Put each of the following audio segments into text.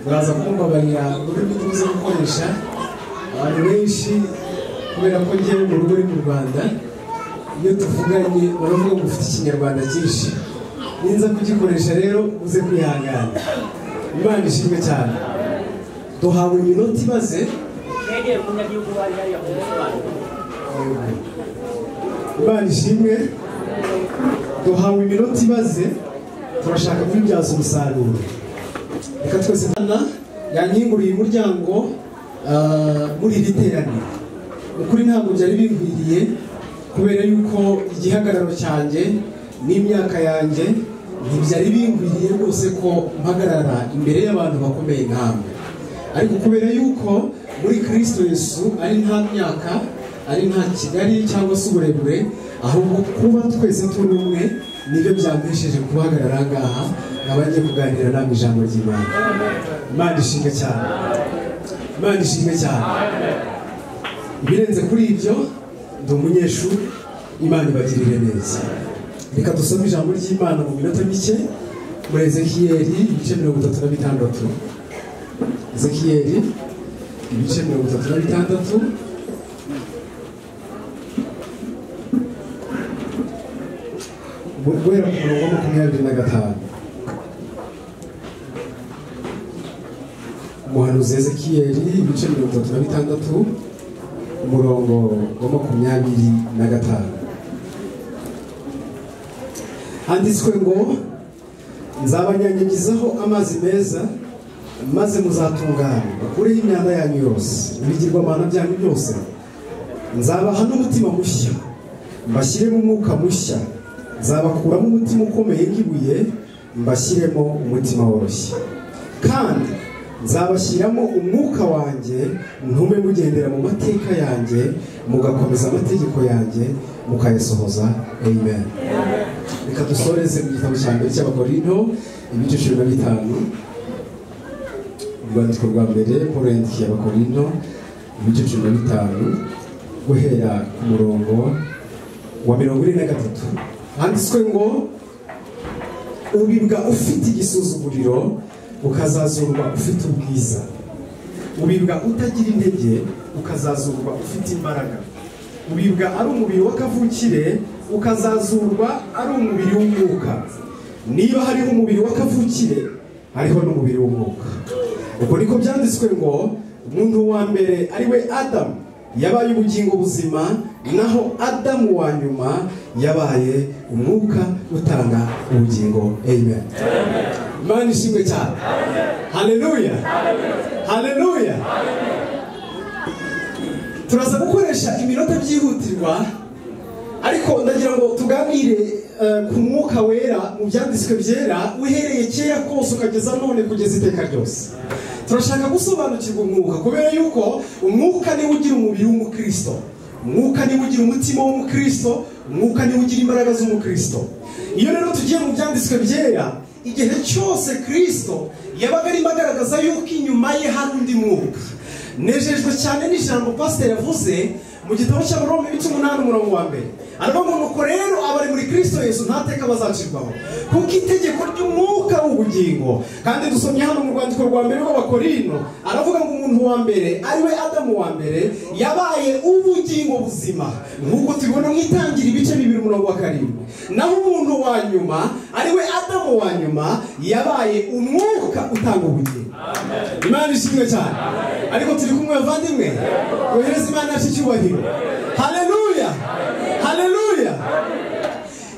muraza kumbabarira ururimi tubuze gukoresha abantu benshi kubera ko ngewe mu rugo mu Rwanda iyo tuvuganye baravuga ngo ufite ikinyarwanda cyinshi ninza kugikoresha rero uze kwihangana. Imana ishimwe cyane. Duhawe iminota ibaze Imana ishimwe. Duhawe iminota ibaze turashaka kubibyaza umusaruro. Reka twese yanyinguriye umuryango muri iri teraniro. Ukuri ntabwo byari bingwiriye kubera yuko igihagararo cyanjye n'imyaka yanjye ntibyari bingwiriye rwose ko mpagarara imbere y'abantu bakomeye nkamwe, ariko kubera yuko muri Kristo Yesu ari nta myaka, ari nta kigali cyangwa se uburebure, ahubwo kuba twese turi umwe nibyo byampesheje kubahagarara ngaha nk'abagiye kuganira namwe ijambo ry'Imana. Imana ishimwe cyane. Imana ishimwe cyane. Ibirenze kuri ibyo ndi umunyeshuri. Imana ibagirire neza. Reka dusome ijambo ry'Imana mu minota mike muri Ezekiyeli ibice 36. Ezekiyeli ibice 36 guhera ku murongo wa 25. Umuhanuzi Ezekiyeli ibice 36 umurongo wa 25. Handitswe ngo nzabanyanyagizaho amazi meza maze muzatungana bakureho imyanda yanyu yose ibigirwamana byanyu byose. Nzabaha n'umutima mushya mbashyiremo umwuka mushya. Nzabakuramo umutima ukomeye nk'ibuye mbashyiremo umutima woroshye. Kandi nzabashyiramo umwuka wanjye ntume mugendera mu mateka yanjye mugakomeza amategeko yanjye mukayasohoza. Amen. Reka dusoreze mu gitabo cya mbere cy'Abakorinto ibice 15. Urwandiko rwa mbere Pawulo yandikiye Abakorinto ibice 15 guhera ku murongo wa 43. Handitswe ngo ubibwa ufite igisuzuguriro ukazazurwa ufite ubwiza. Ubibwa utagira intege ukazazurwa ufite imbaraga. Ubibwa ari umubiri w'akavukire ukazazurwa ari umubiri w'umwuka. Niba hariho umubiri w'akavukire hariho n'umubiri w'umwuka. Uko niko byanditswe ngo umuntu wa mbere ari we Adamu yabaye ubugingo buzima, naho Adamu wa nyuma yabaye umwuka utanga ubugingo. Amen. Imana ishimwe cyane. Haleluya. Haleluya. Turaza gukoresha iminota byihutirwa, ariko ndagira ngo tuganire ku mwuka wera mu byanditswe byera uhereye kera kose ukageza none kugeza iteka ryose. Turashaka gusobanukirwa umwuka kubera yuko umwuka niwe ugira umubiri w'umukristo, umwuka niwe ugira umutima w'umukristo, umwuka niwe ugira imbaraga z'umukristo. Iyo rero tugiye mu byanditswe byera, igihe cyose Kristo yabaga arimo agaragaza yuko inyuma ye hari undi mwuka. Nejejwe cyane n'ijambo pastor yavuze mu gitabo cy'Abaroma 8:1. Aravuga ngo nuko rero abari muri Kristo Yesu ntateka bazacirwaho kuko itegeko ry'umwuka w'ubugingo. Kandi dusomye hano mu rwandiko rwa mbere rw'Abakorinto aravuga ngo umuntu wa mbere ari we Adamu wa mbere yabaye ubugingo buzima, nk'uko tubibona mu Itangira ibice 2:7. Naho umuntu wa nyuma ari we Adamu wa nyuma yabaye umwuka utanga ubugingo. Amen. Imana ishimwe cyane. Ariko turi kumwe bavandimwe, yohereza Imana yacu icyubahiro. Haleluya. Haleluya.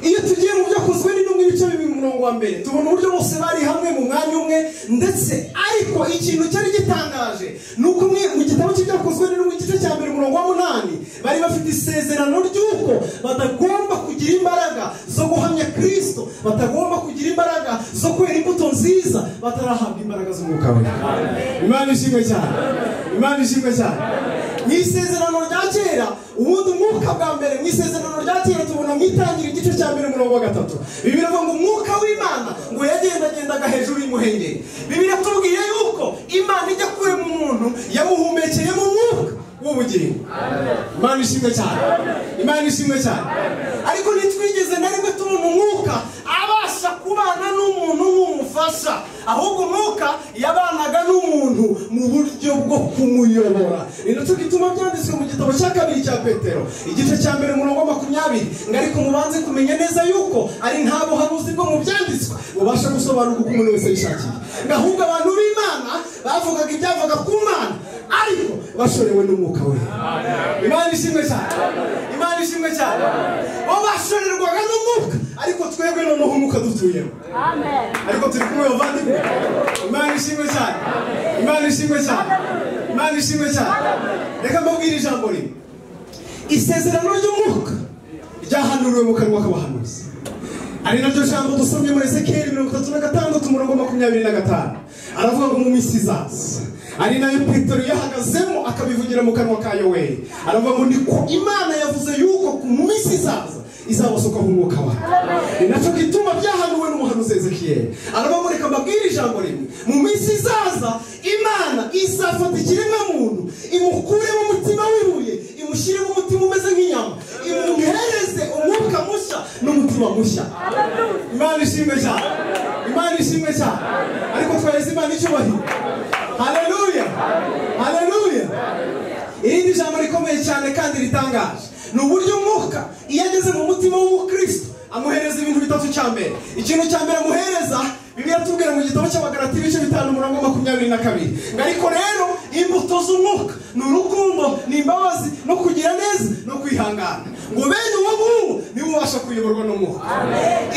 Iyo tugiye mu byakozwe n'intumwa ibice 2:1 tubona uburyo bose bari hamwe mu mwanya umwe, ndetse ariko ikintu cyari gitangaje nuko mu gitabo cy'ibyakozwe n'intumwa igice cya 1:8 bari bafite isezerano ry'uko batagomba kugira imbaraga zo guhamya Kristo, batagomba kugira imbaraga zo kwera imbuto nziza batarahabwa imbaraga z'umwuka we. Imana ishimwe cyane. Imana ishimwe cyane. Mu isezerano rya kera ubundi umwuka bwa mbere mu isezerano rya kera tubona mu Itangira igice cya 1:3. Bibiliya ivuga ngo umwuka w'Imana ngo yagendagendaga hejuru y'umuhengeri. Bibiliya tubwiye yuko Imana ijya kure mu muntu yamuhumekeye mu mwuka w'ubugingo. Imana ishimwe cyane. Imana ishimwe cyane. Ariko nitwigeze na rimwe tubona umwuka abasha kubana n'umuntu nk'umufasha, ahubwo umwuka yabanaga n'umuntu mu buryo bwo kumuyobora. Ni nacyo gituma byanditswe mu gitabo cya kabiri cya Petero igice cya mbere umurongo wa 20 ngo ariko mubanze kumenya neza yuko ari nta buhanuzi bwo mu byanditswe bubasha gusobanura uko umuntu wese yishakiye, ngo ahubwo abantu b'Imana bavugaga ibyavaga ku Mana ariko bashorewe n'umwuka we. Imana ishimwe cyane, Imana ishimwe cyane. Bo bashorerwaga n'umwuka ariko twebwe noneho umwuka dutuyemo. Amen. Ariko turi kumwe bavandimwe. Imana ishimwe cyane, Imana ishimwe cyane, Imana ishimwe cyane. Reka mbabwire ijambo rimwe. Isezerano ry'umwuka ryahanuriwe mu kanwa k'abahanuzi, ari naryo jambo dusomye muri Ezekiel 36 umurongo wa 25. Aravuga ngo mu minsi izaza, ari nayo Petero yahagazemo akabivugira mu kanwa ka Yoweli. Aravuga ngo niko Imana yavuze yuko mu minsi izaza izabasukaho umwuka wayo. Ni nacyo gituma byahanuwe n'umuhanuzi Ezekiel. Aravuga ngo reka mbabwire ijambo rimwe, mu minsi izaza Imana izafata ikiremwa muntu imukure mu mutima w'ibuye imushyire mu mutima umeze nk'inyama, imuhereze umwuka mushya n'umutima mushya. Imana ishimwe cyane, Imana ishimwe cyane. Ariko twereze Imana icyubahiro. Haleluya, haleluya. Irindi jambo rikomeye cyane kandi ritangaje ni uburyo umwuka iyo ageze mu mutima w'umukristo amuhereza ibintu bitatu. cya mbere, ikintu cya mbere amuhereza, Bibiliya tubwira mu gitabo cy'Abagalati ibice 5 umurongo wa 22 ngo ariko rero imbuto z'umwuka ni urukundo, ni imbabazi, no kugira neza, no kwihangana, ngo bene uwo nguwo niwe ubasha kuyoborwa n'umwuka.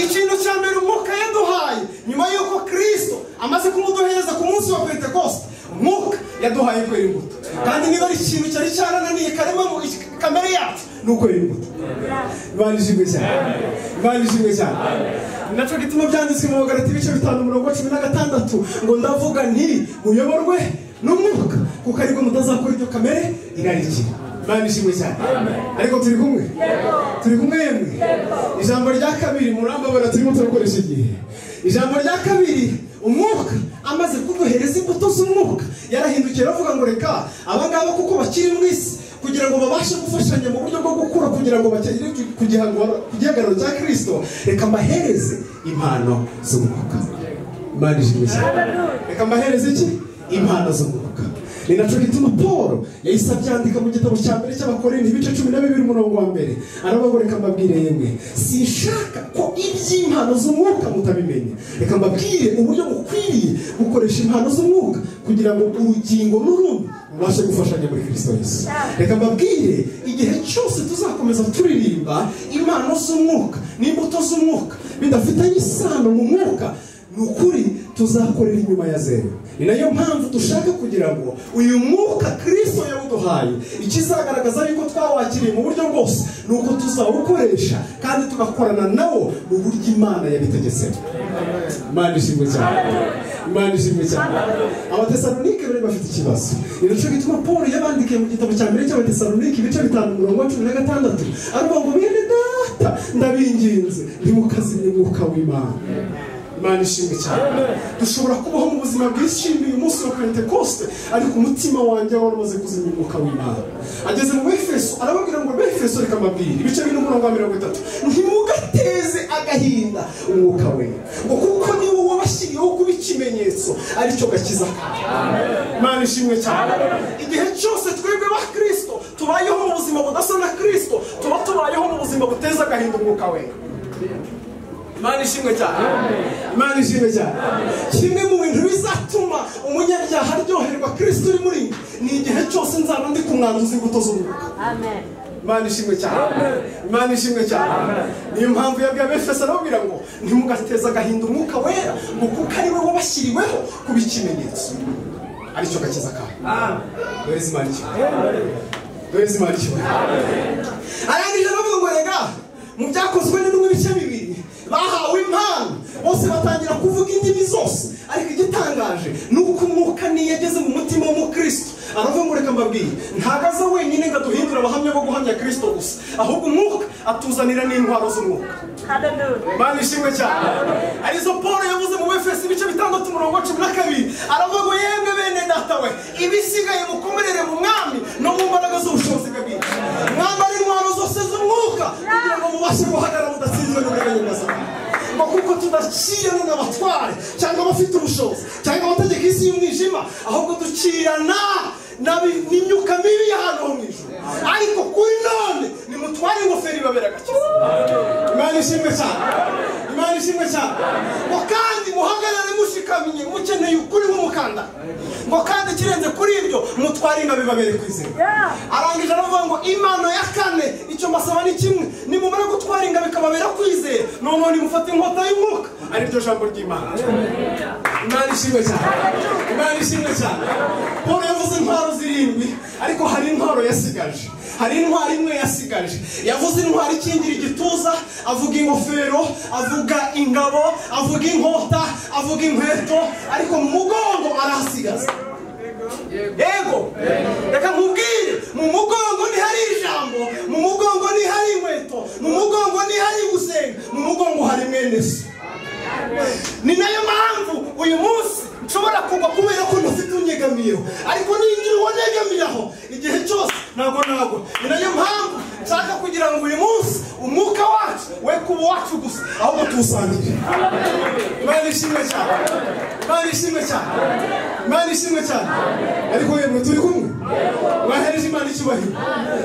Ikintu cya mbere umwuka yaduhaye nyuma y'uko Kristo amaze kumuduhereza ku munsi wa Pentekoste, umwuka yaduhaye kwera imbuto. Kandi niba ari ikintu cyari cyarananiye karema mu kamere yacu ni ukwera imbuto. Imana ishimwe cyane, Imana ishimwe cyane. Nacyo gituma byanditswe mu Bagalati ibice 5 umurongo wa 16 ngo ndavuga nti muyoborwe n'umwuka kuko ariko mutazakora ibyo kamere irarikira. Imana ishimwe cyane. Ariko turi kumwe, turi kumwe yemwe. Ijambo rya kabiri murambabara turimo turakoresha igihe. Ijambo rya kabiri, umwuka amaze kuduhereza imbuto z'umwuka yarahindukiye aravuga ngo reka abangaba kuko bakiri mu isi kugira ngo babashe gufashanya mu buryo bwo gukura kugira ngo bakagire ku gihagararo cya Kristo, reka mbahereze impano z'umwuka. Imana ishimwe cyane. Reka mbahereze iki? Impano z'umwuka. Ni nacyo gituma Paul yahise abyandika mu gitabo cya mbere cy'Abakorinto ibice 12 umurongo wa 1. Aravuga ngo reka mbabwire yemwe, sinshaka ko iby'impano z'umwuka mutabimenya. Reka mbabwire uburyo mukwiriye gukoresha impano z'umwuka kugira ngo urugingo n'urundi rubashe gufashanya muri Kristo Yesu. Reka mbabwire igihe cyose tuzakomeza turirimba impano z'umwuka n'imbuto z'umwuka bidafitanye isano mu mwuka, ni ukuri tuzakorera inyuma ya zero. Ni nayo mpamvu dushaka kugira ngo uyu mwuka Kristo yawuduhaye ikizagaragaza yuko twawakiriye mu buryo bwose ni uko tuzawukoresha kandi tugakorana nawo mu buryo Imana yabitegetsemo. Imana ishimwe cyane, Imana ishimwe cyane. Abatesalonike bari bafite ikibazo. Ni nacyo gituma Paul yabandikiye mu gitabo cya mbere cy'Abatesalonike ibice 5 umurongo wa 16 aravuga ngo bene data ndabinginze ntimukazimye umwuka w'Imana. Imana ishimwe cyane. Dushobora kubaho mu buzima bwishimiye umunsi wa Pentekoste ariko umutima wanjye waramaze kuzimya umwuka w'Imana. Ageze mu Efeso arababwira ngo Efeso reka mbabwire ibice 4 umurongo wa 30 ntimugateze agahinda umwuka we, ngo kuko ni wowe wabashyiriyeho kuba ikimenyetso aricyo gakiza kawe. Imana ishimwe cyane. Igihe cyose twebwe ba Kristo tubayeho mu buzima budasa na Kristo, tuba tubayeho mu buzima buteza agahinda umwuka we. Imana ishimwe cyane, Imana ishimwe cyane. Kimwe mu bintu bizatuma umunyabyaha aryoherwa Kristo uri muri ni igihe cyose nzaba ndi kumwanduza imbuto z'umwuka. Amen. Imana ishimwe cyane, Imana ishimwe cyane. Niyo mpamvu yabwiye Abefeso arababwira ngo ntimugateze agahinda umwuka wera, ngo kuko ari we wabashyiriweho kuba ikimenyetso aricyo gakiza kawe. Dore Imana ishimwe, dore Imana ishimwe. Arangije aravuga ngo rega mu byakozwe n'intumwa ibice 2 bahawe impano bose batangira kuvuga indimi zose, ariko igitangaje ni uko umwuka niyageze mu mutima w'umukristo aravuga ngo reka mbabwire ntabwo aza wenyine ngo aduhindure abahamya bo guhamya Kristo gusa, ahubwo umwuka atuzanira n'intwaro z'umwuka. Imana ishimwe cyane. Arizo Paul yavuze mu Efeso ibice 6 umurongo wa 12 aravuga ngo yemwe bene data we ibisigaye mukomerere mu mwami no mu mbaraga z'ubushobozi bwe bwinshi, mwambare intwaro zose z'umwuka kugira ngo mubashe guhagarara mudatsinzwe n'uburiganya bwa Satani. Kuko tudacirana n'abatware cyangwa abafite ubushobozi cyangwa abategeka isi y'umwijima, ahubwo ducirana n'imyuka mibi y'ahantu ho mu ijuru. Ariko kuri none nimutware ingofero ibabera agakiza. Imana ishimwe cyane, Imana ishimwe cyane. Ngo kandi muhagarare mushikamye mukeneye ukuri w'umukanda, ngo kandi kirenze kuri ibyo mutware ingabo ibabere kwizera. Arangije aravuga ngo impano ya kane icyo mbasaba ni kimwe, nimumara gutwara ingabo ikababera kwizera, noneho nimufate inkota y'umwuka, ari ryo jambo ry'Imana. Imana ishimwe cyane, Imana ishimwe cyane. Paul yavuze intwaro zirindwi, ariko hari intwaro yasigaje, hari intwaro imwe yasigaje. Yavuze intwaro ikingira igituza, avuga ingofero, avuga ingabo, avuga inkota, avuga inkweto, ariko mu mugongo arahasigaza. Yego, reka nkubwire, mu mugongo ni hari ijambo, mu mugongo ni hari inkweto, mu mugongo ni hari gusenga, mu mugongo hari mwene se. Ni nayo mpamvu uyu munsi nshobora kugwa kubera ko ntafite unyegamiyeho, ariko ningira uwo negamiyeho igihe cyose ntabwo nagwa. Ni nayo mpamvu nshaka kugira ngo uyu munsi umwuka wacu we kuba wacu gusa, ahubwo tuwusangire. Imana ishimwe cyane, Imana ishimwe cyane, Imana ishimwe cyane. Ariko yemwe turi kumwe, mwahereje Imana icyubahiro.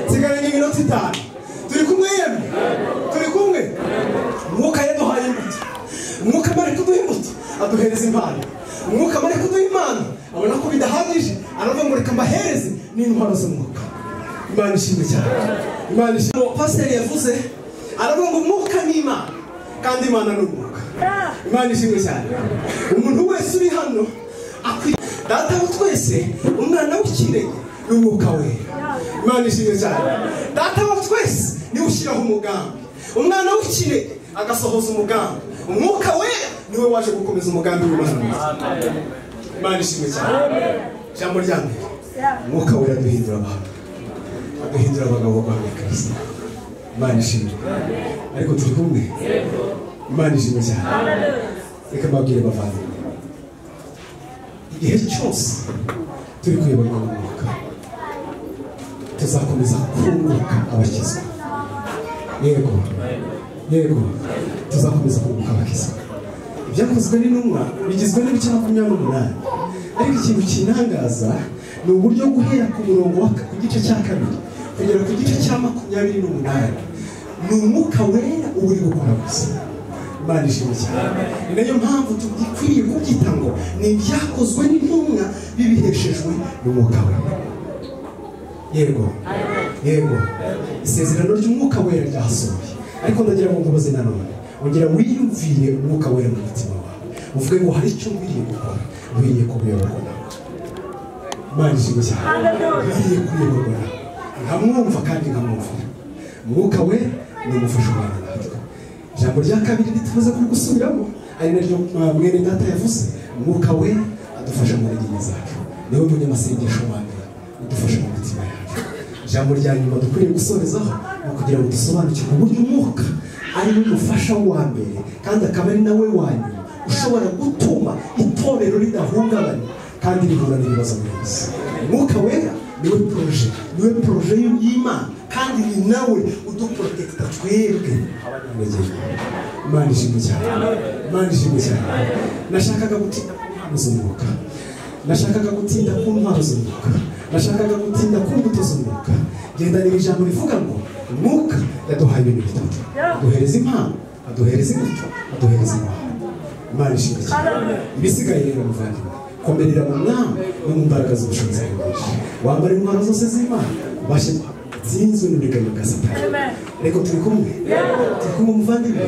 Nsigaranye iminota 5. Turi kumwe yemwe, turi kumwe. Umwuka yaduhaye imbuto, umwuka amara kuduha imbuto aduhereza impano. Umwuka amara kuduha impano abona ko bidahagije, aravuga ngo reka mbahereze n'intwaro z'umwuka. Imana ishimwe cyane, Imana ishimwe. Pasiteri yavuze aravuga ngo umwuka ni Imana kandi Imana ni umwuka. Imana ishimwe cyane. Umuntu wese uri hano akwiye data wa twese, umwana w'ikirenge n'umwuka wera. Imana ishimwe cyane. Data wa twese niwe ushyiraho umugambi, umwana w'ikirenge agasohoza umugambi, umwuka wera niwe waje gukomeza umugambi w'Imana. Imana ishimwe cyane. Jambo rya mbere, umwuka wera duhindura abantu, aduhindura abagabo ba Kristo. Imana ishimwe. Ariko turi kumwe, Imana ishimwe cyane. Reka mbabwire bavandimwe, igihe cyose turi kuyoborwa n'umwuka tuzakomeza kunguka abakizwa. Yego, yego, tuzakomeza kunguka abakizwa. Ibyakozwe n'intumwa bigizwe n'ibice 28, ariko ikintu kinangaza ni uburyo guhera ku murongo ku gice cya 2 kugera ku gice cya 28 ni umwuka wera uri gukora gusa. Imana ishimwe cyane. Ni nayo mpamvu tugikwiriye kubyita ngo ni ibyakozwe n'intumwa bibiheshejwe n'umwuka wera. Yego, yego, isezerano ry'umwuka wera ryasohoye. Ariko ndagira ngo ngubaze nanone, ongera wiyumvire umwuka wera mu mutima wawe, uvuge ngo hari icyo nkwiriye gukora, nkwiriye kuyoborwa nawe. Imana ishimwe cyane. Nkwiriye kuyoborwa nawe, nkamwumva kandi nkamwumvira. Umwuka wera ni umufasha ubana natwe. Ijambo rya kabiri ritumaze gusubiramo ari naryo mwene data yavuze, umwuka wera adufasha mu ntege zacu, niwe munyamasengesho wanjye udufasha mu mitima yacu. Ijambo rya nyuma dukwiriye gusorezaho ni ukugira ngo dusobanukirwe uburyo umwuka ari we mufasha wa mbere kandi akaba ari nawe wa nyuma ushobora gutuma itorero ridahungabana kandi rihura n'ibibazo byose. Umwuka wera niwe proje y'Imana kandi ni nawe uduprotekta twebwe abanyamuryango. Imana ishimwe cyane, Imana ishimwe cyane. Nashakaga gutinda ku mpano z'umwuka, nashakaga gutinda ku mpano z'umwuka, nashakaga gutinda ku mbuto z'umwuka. Genda n'ijambo rivuga ngo umwuka yaduhaye ibintu bitatu: aduhereza impano, aduhereza imbuto, aduhereza impano. Imana ishimwe cyane. Ibisigaye rero muvandimwe, komerera mu mwami no mu mbaraga z'ubushobozi bwinshi, wambara intwaro zose z'Imana ubashe zinzwe n'uburiganya bwa Satani. Reko turi kumwe, turi kumwe muvandimwe.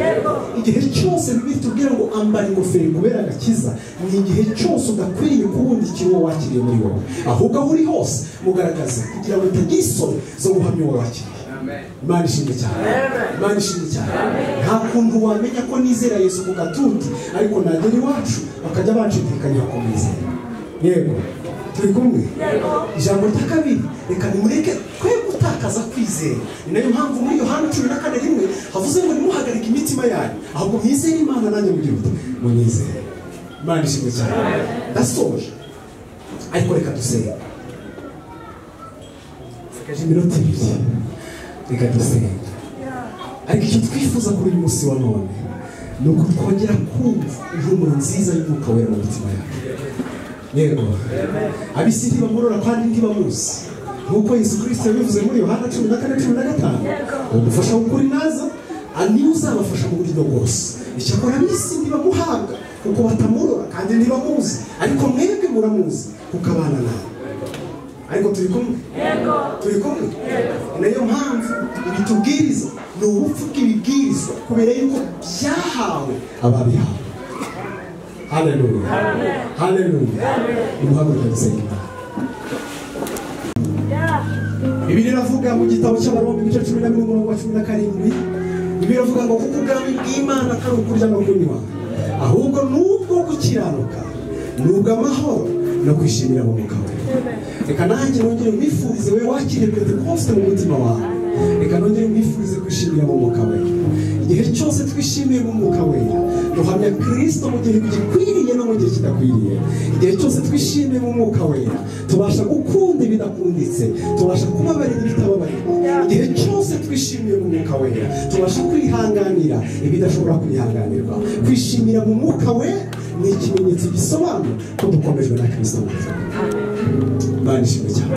Igihe cyose Bibiliya itubwira ngo ambara ingofero kubera agakiza, ni igihe cyose udakwiriye kubundikira uwo wakiriye muri wowe, ahubwo aho uri hose mugaragaze kugira ngo utagira isoni zo guhamya uwo wakiriye. Imana ishimwe cyane, Imana ishimwe cyane. Nta kuntu wamenya ko nizera Yesu ku gatuti ariko nagera iwacu bakajya banshidikanya ko nizera. Yego, turi kumwe. Ijambo rya kabiri, reka nimureke twe gutakaza kwizera. Ni nayo mpamvu muri Yohana 14:1 havuze ngo nimuhagarike imitima yanyu, ahubwo mwizere Imana nanjye mugira uti munyizere. Imana ishimwe cyane. Ndasoje, ariko reka dusenge. Sakaje iminota 2, reka dusenge. Ariko icyo twifuza kuri uyu munsi wa none ni uko twongera kumva impumuro nziza y'umwuka wera mu mitima yacu. Yego, ab'isi ntibamurora kandi ntibamuzi, nk'uko Yesu Kristo yabivuze muri Yohana 14:15. Umufasha w'ukuri naza niwe uzabafasha mu buryo bwose. Icyakora ab'isi ntibamuhabwa kuko batamurora kandi ntibamuzi, ariko mwebwe muramuzi kuko abana nawe. Ariko turi kumwe, turi kumwe. Niyo mpamvu ibitubwiriza ni ubupfu bw'ibibwirizwa, kubera yuko byahawe ababihawe. Haleluya, haleluya. Umuhaguruke dusenga Imana. Bibiliya iravuga mu gitabo cy'Abaroma ibice 10:17, Bibiliya iravuga ngo kuko ubwami bw'Imana atari ukurya no kunywa, ahubwo n'ubwo gukiranuka, n'ubwo amahoro no kwishimira mu mwuka we. Reka nanjye nongere mwifurize we wakiriye Pentecoste mu mutima wawe, reka nongere mwifurize kwishimira mu mwuka we. Igihe cyose twishimiye mu mwuka we, duhamya Kristo mu gihe gikwiriye no mu gihe kidakwiriye. Igihe cyose twishimiye mu mwuka we, tubasha gukunda ibidakunditse, tubasha kubabarira ibitababarira. Igihe cyose twishimiye mu mwuka we, tubasha kwihanganira ibidashobora kwihanganirwa. Kwishimira mu mwuka we ni ikimenyetso gisobanura ko dukomejwe na Kristo. Imana ishimwe cyane,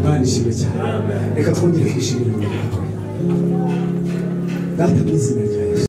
Imana ishimwe cyane. Reka twongere kwishimira mu mwuka we. Data mu izina rya Yesu.